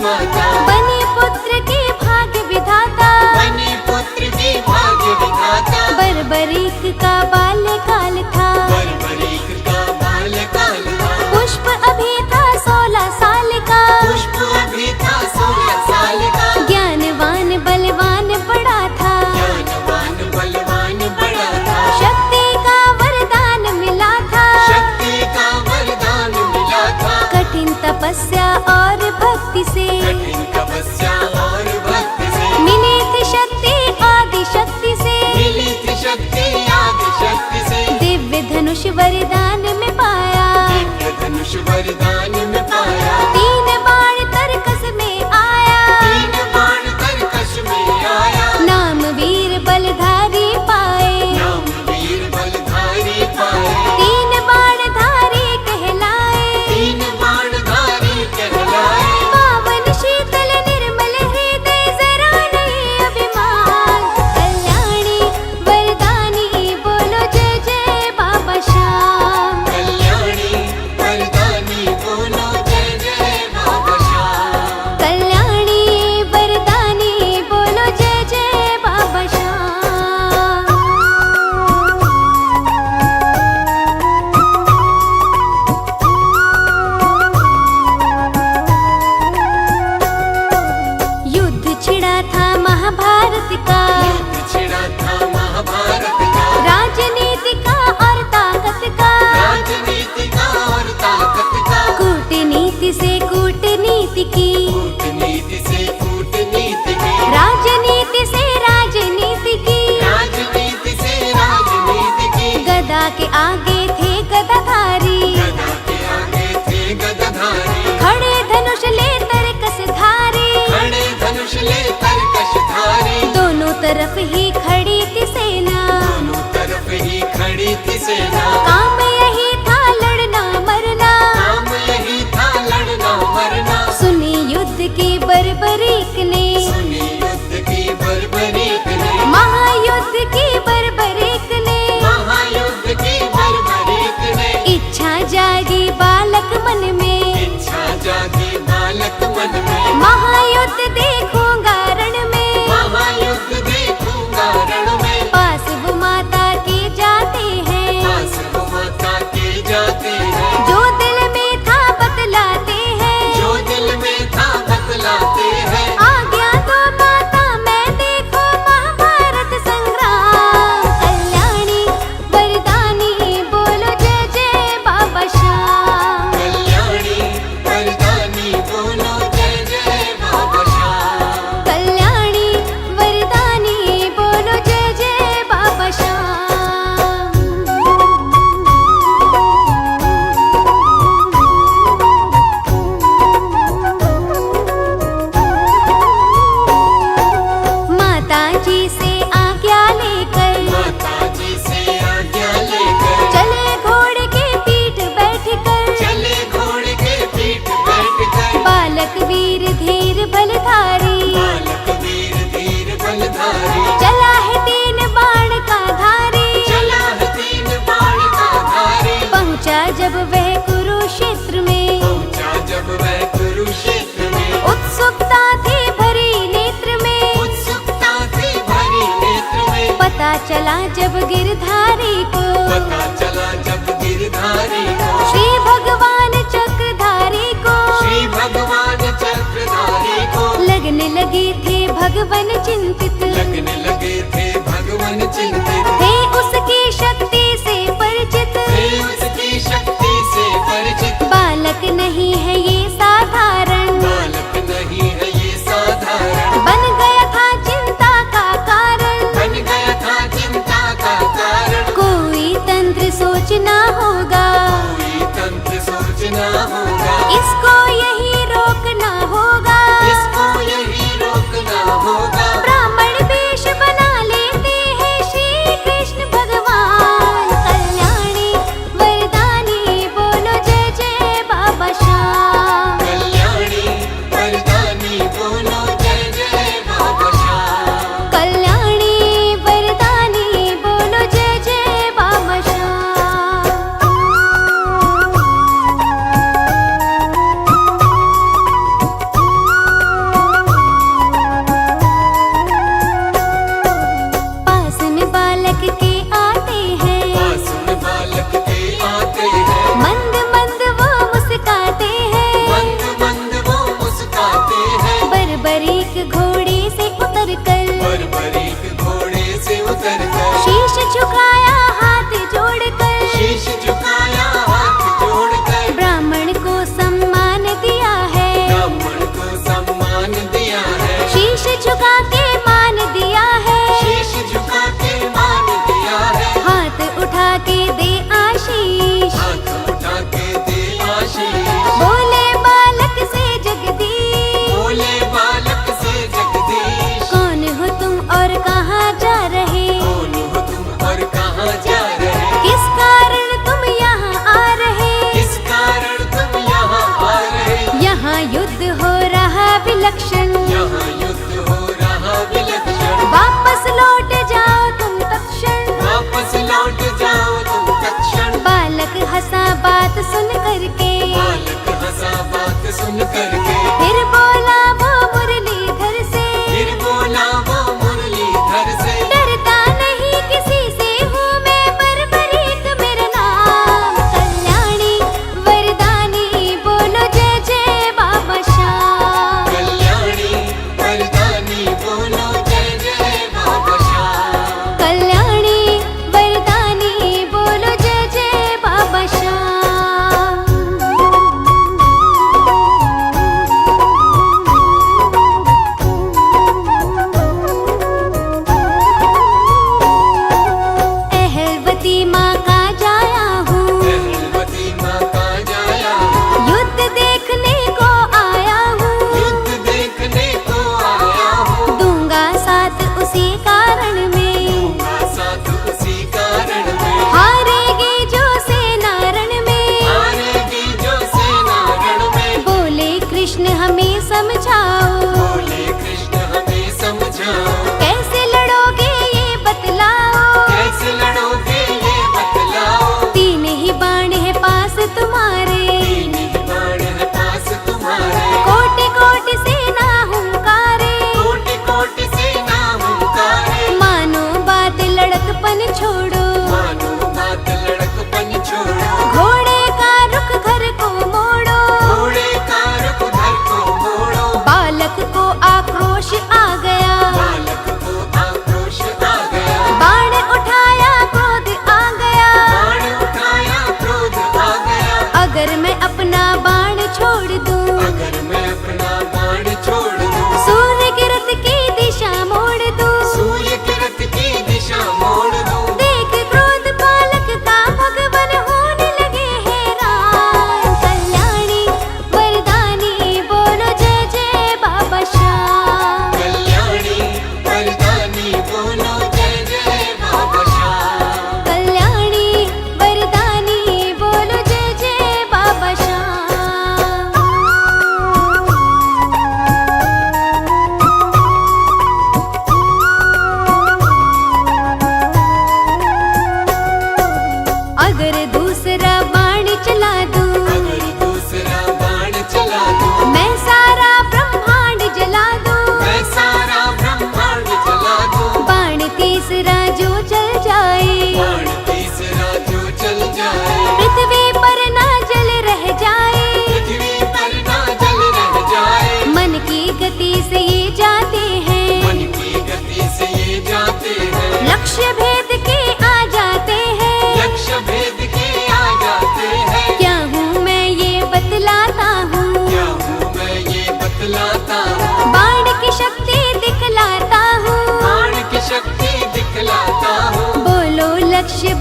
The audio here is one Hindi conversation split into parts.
माता, बने पुत्र के भाग्य विधाता, बने पुत्र के भाग्य विधाता। बर्बरीक का बाल्यकाल था, बर्बरीक का बाल्यकाल था, पुष्प अभी था 16 साल का, पुष्प अभी था 16 साल का। ज्ञानवान बलवान बड़ा था, ज्ञानवान बलवान बड़ा था, शक्ति का वरदान मिला था, शक्ति का वरदान मिला था। कठिन तपस्या और भक्ति से कठिन तपस्या और भक्ति से मिली थी शक्ति आदि शक्ति से, मिली थी शक्ति आदि शक्ति से। दिव्य धनुष वरदान में पाया, दिव्य धनुष वरदान में पाया, 3 बाण तरकस में आया, 3 बाण तरकश में आया। नाम वीर बलधारी पाए, नाम वीर बलधारी पाए, 3 बाण धारी कहलाए, 3 बाण धारी कहलाए। पावन शीतल निर्मल हृदय जरा नहीं अभिमान, कल्याणी वरदानी बोलो जय जय बाबा श्याम, कल्याणी वरदानी बोलो जय जय बाबा श्याम, कल्याणी वरदानी बोलो जय जय बाबा श्याम। युद्ध छिड़ा था महाभारत का, युद्ध छिड़ा था महाभारत का, राजनीति का और ताकत का, राजनीति का और ताकत का। कूटनीति से कूटनीति की, कूटनीति से कूटनीति की, राजनीति से राजनीति की, राजनीति से राजनीति की। गदा के आगे थे गदाधारी, गदा के आगे थे गदाधारी, खड़े धनुष ले तरकस धारी, खड़े धनुष ले तरकश धारी। दोनों तरफ ही खड़ी थी सेना, दोनों तरफ ही खड़ी थी सेना, काम यही था लड़ना मरना, काम यही था लड़ना मरना। सुनी युद्ध की बर्बरीक ने, सुनी युद्ध की बर्बरीक ने, महायुद्ध की बर्बरीक ने, महायुद्ध की बर्बरीक ने। इच्छा जागी बालक मन में, इच्छा जागी बालक मन में, महायुद्ध देखूंगा रण में, महायुद्ध देखूंगा रण में। पास वो माता के जाते हैं, पास वो माता के जाते हैं, जो दिल में था बतलाते हैं, जो दिल में था बतलाते हैं। आज्ञा दो माता मैं देखो महाभारत संग्राम, कल्याणी वरदानी बोलो जय जय बाबा श्याम, कल्याणी वरदानी बोलो जय जय बाबा श्याम, कल्याणी वरदानी बोलो जय जय बाबा श्याम। माता जी से आज्ञा लेकर माता जी से आज्ञा लेकर चले घोड़े के पीठ बैठकर, चले घोड़े के पीठ बैठकर। बालक वीर धीर बलधारी, बालक वीर धीर बलधारी, चला है 3 बाण का धारी, चला है 3 बाण का धारी। पहुंचा जब वह कुरुक्षेत्र में, पहुंचा जब वह कुरुक्षेत्र में, उत्सुकता थी भरी नेत्र में, उत्सुकता थी भरी नेत्र में। पता चला जब गिरधारी को, पता चला जब गिरधारी को, श्री भगवान चक्रधारी को, श्री भगवान चक्रधारी को। लगने लगे थे भगवन चिंतित, लगने लगे थे भगवान चिंतित, थे उसकी शक्ति से परिचित, थे उसकी शक्ति से परिचित। बालक नहीं है ये साधारण, बालक नहीं है ये साधारण, बन गया था चिंता का कारण, बन गया था चिंता का कारण। कोई तंत्र सोचना होगा, कोई तंत्र सोचना होगा, इसको यही रोकना होगा, इसको यही रोकना होगा। ब्राह्मण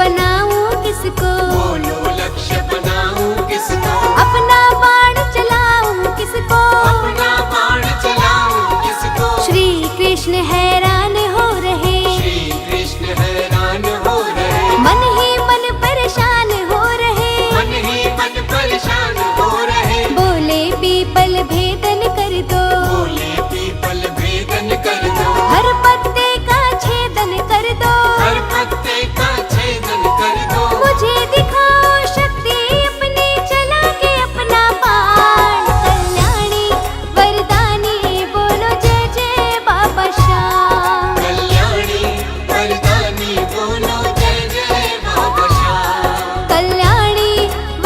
बनाऊं किसको, बोलो लक्ष्य बनाऊं किसको, अपना बाण चलाऊं किसको, अपना बाण चलाऊं किसको। श्री कृष्ण हैरान हो रहे, श्री कृष्ण हैरान हो रहे, मन ही मन परेशान हो रहे, मन ही मन परेशान हो रहे। बोले पीपल भेदन कर दो, बोले पीपल भेदन कर दो, हर पत्ते का छेदन कर दो, हर पत्ते का छेदन कर दो। मुझे दिखाओ शक्ति अपनी, चला के अपना बाण। कल्याणी वरदानी बोलो जय जय बाबा श्याम, कल्याणी वरदानी बोलो जय जय बाबा श्याम, कल्याणी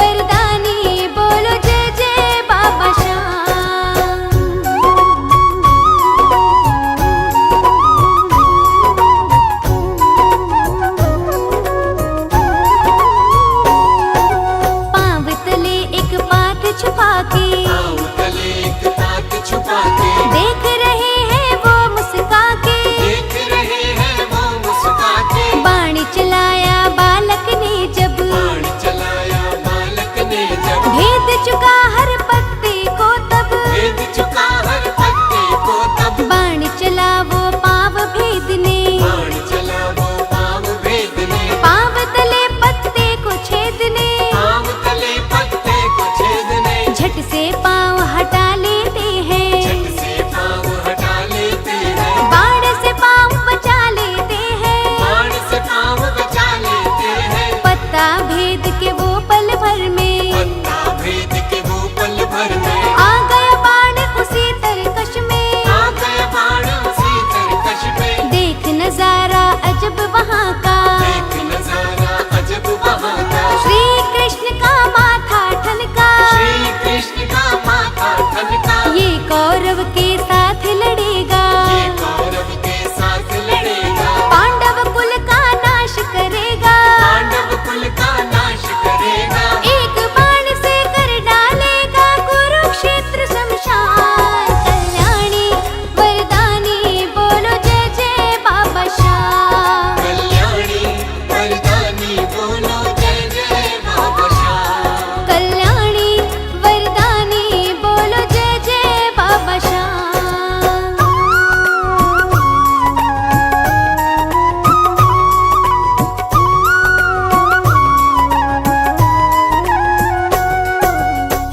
वरदानी बोलो जय जय बाबा श्याम। पाँव तले एक पात छुपा के, पाँव तले एक पात छुपा के, देख रहे हैं वो मुस्का के, देख रहे हैं वो मुस्का के। बाण चलाया बालक ने जब, बाण चलाया बालक ने जब, भेद चुका हर पत्ते को तब, भेद चुका हर पत्ते को तब। बाण चला वो पाँव भेदने, बाण चला वो पाँव भेदने, पाँव तले पत्ते को छेदने, पाँव तले पत्ते को छेदने। झट से पाँव हटा लेते हैं, झट से पाँव हटा लेते हैं, बाण से पाँव बचा लेते हैं, बाण से पाँव बचा लेते हैं। पत्ता भेद के वो पल भर में, पत्ता भेद के वो पल भर में, आ गया बाण उसी तरकश में। आ गया बाण उसी तरकश में। देख नजारा अजब वहाँ का, देख नजारा अजब वहाँ का, श्री कृष्ण का माथा ठनका, श्री कृष्ण का माथा ठनका। ये कौरव के साथ लड़ेगा, ये कौरव के साथ लड़ेगा, पांडव कुल का नाश करेगा, पांडव कुल का नाश करेगा। एक बाण से कर डालेगा कुरुक्षेत्र शमशान। कल्याणी वरदानी बोलो जय जय बाबा श्याम, कल्याणी वरदानी बोलो जय जय बाबा श्याम, कल्याणी वरदानी बोलो जय जय बाबा श्याम।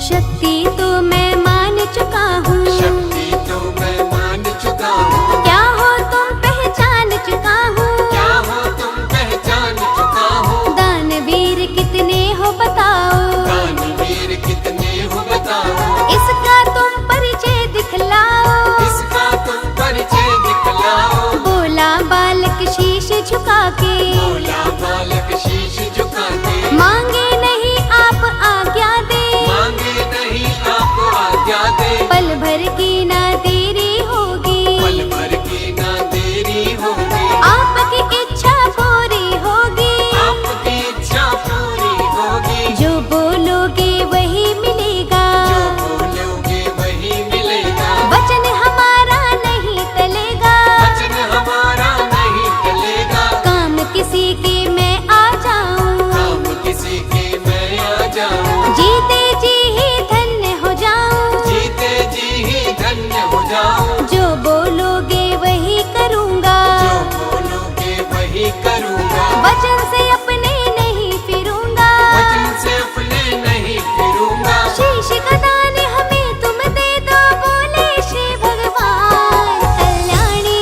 शक्ति तो मैं मान चुका हूँ, शक्ति तो मैं मान चुका हूँ, क्या हो तुम पहचान चुका हूँ, क्या हो तुम पहचान चुका हूँ। दानवीर कितने हो बताओ, दानवीर कितने हो बताओ, इसका तुम परिचय दिखलाओ। इसका तुम परिचय दिखलाओ। बोला बालक शीश झुका के, बोला बालक शीश झुका के, मांगे नहीं आप आज्ञा दे, मांगे नहीं आप आज्ञा दे। पल भर की ना देरी होगी, पल भर की ना देरी होगी, आपकी इच्छा पूरी होगी, आपकी इच्छा पूरी होगी। जो बोलोगे वही मिलेगा, जो बोलोगे वही मिलेगा, वचन हमारा नहीं टलेगा, वचन हमारा नहीं टलेगा। काम किसी के मैं आ जाऊं, काम किसी के मैं आ जाऊं, जीते जी ही धन्य हो जाऊं, जीते जी ही धन्य हो जाऊं। जो बोलोगे वही करूंगा, जो बोलोगे वही करूंगा, वचन से अपने नहीं फिरूंगा, वचन से अपने नहीं फिरूंगा। शीश का दान हमें तुम दे दो, बोले श्री भगवान। कल्याणी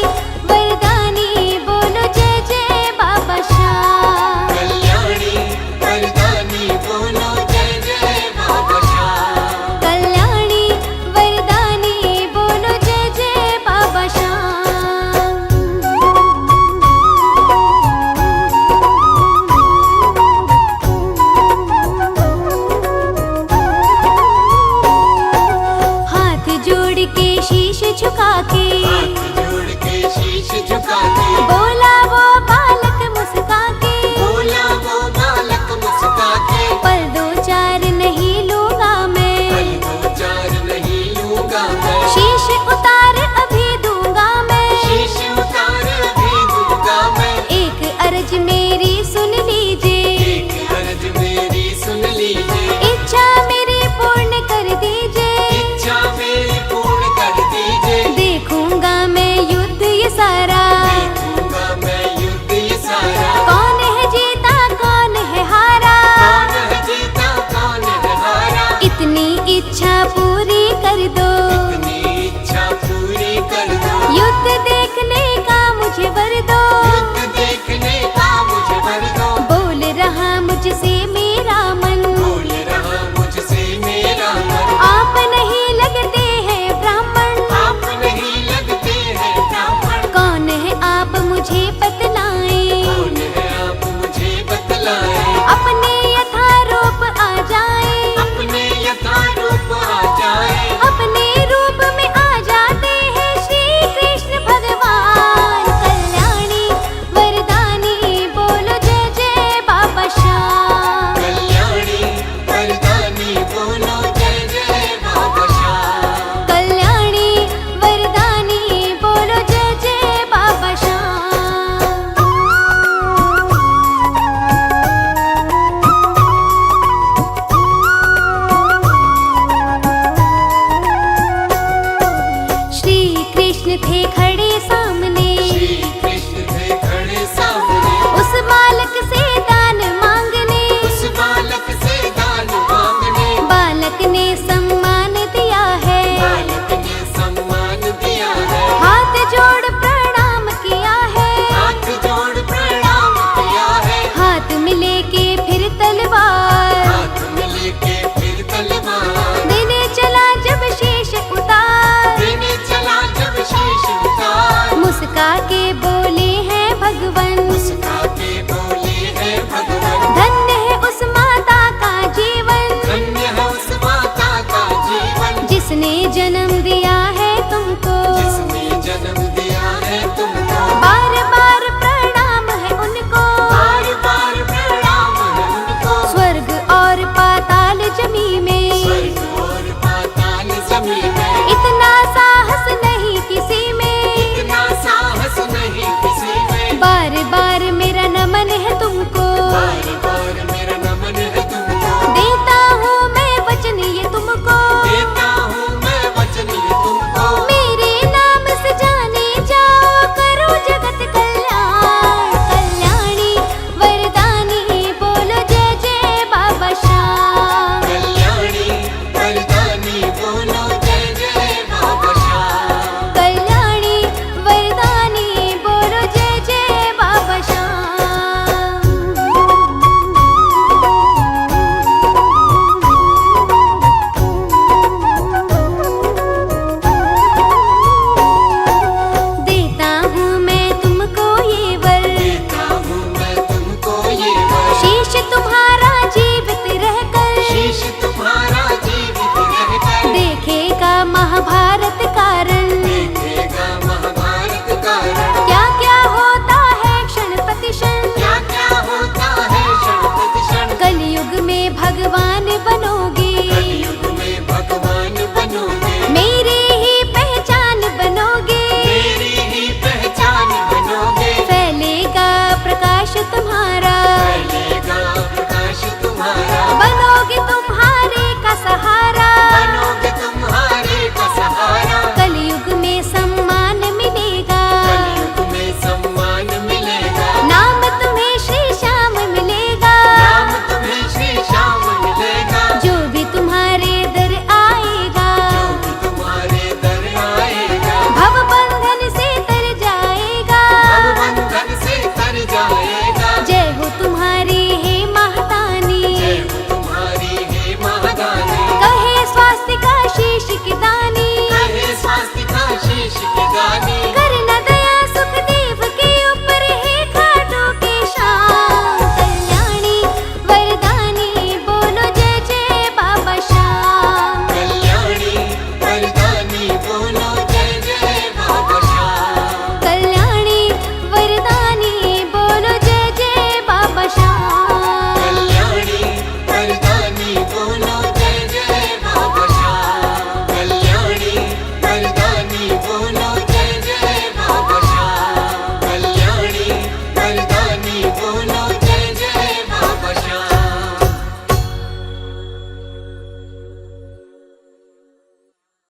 वरदानी बोलो जय जय बाबा श्याम, कल्याणी वरदानी बोलो जय जय इच्छा पूरी कर दो, अपनी इच्छा पूरी कर दो, युद्ध देखने का मुझे वर दो, युद्ध देखने का मुझे वर दो, बोल रहा मुझसे मेरा मन, बोल रहा मुझसे मेरा मन, आप नहीं लगते हैं ब्राह्मण, आप नहीं लगते हैं ब्राह्मण, कौन है आप मुझे बतलाएं, कौन है आप मुझे बतलाएं, अपने यथारूप आ जाएं, अपने यथारूप आ जाए, अपने रूप में आ जाते हैं श्री कृष्ण भगवान। कल्याणी वरदानी बोलो जय जय बाबा श्याम, कल्याणी वरदानी बोलो जय जय बाबा श्याम, कल्याणी वरदानी बोलो जय जय बाबा श्याम। श्री कृष्ण थे खड़े सामने, श्री कृष्ण थे खड़े सामने, उस बालक से दान मांगने, उस बालक से दान मांगने, बालक ने सम्मान दिया है, बालक ने सम्मान दिया है, हाथ जोड़ प्रणाम किया है, हाथ जोड़ प्रणाम किया है, हाथ मिले के फिर तलवार, हाथ मिले के फिर तलवार, देने चला जब शेष उतार, देने चला जब शीश उतार, मुस्का के बोले हैं भगवन, मुस्का के बोले हैं भगवान, धन्य है उस माता का जीवन, धन्य है उस माता का जीवन, जिसने जन्म दिया है तुमको, जिसने जन्म दिया है तुमको, बार बार प्रणाम है उनको, बार बार प्रणाम है उनको, स्वर्ग और पाताल जमी में, स्वर्ग और पाताल जमीन में, इतना साहस नहीं किसी में, इतना साहस नहीं किसी में, बार बार मेरा नमन है तुमको, बार बार मेरा नमन है तुमको, देता हूँ मैं वचन ये तुमको, देता हूँ मैं वचन ये तुमको, मेरे नाम से जाने जाओ करो जगत कल्याण। कल्याणी वरदानी बोलो जय जय बाबा श्याम, कल्याणी वरदानी बोलो जय जय बाबा श्याम, कल्याणी वरदानी बोलो जय जय बाबा श्याम। देता हूँ मैं तुमको ये वर, देता हूँ मैं तुमको ये वर, शीश तुम्हारा जीवित रहकर, शीश तुम्हारा जीवित रहकर, देखेगा महाभारत कारण, देखेगा महाभारत कारण, क्या क्या होता है क्षण प्रतिक्षण, क्या क्या होता है क्षण प्रतिक्षण, कलयुग में भगवान बन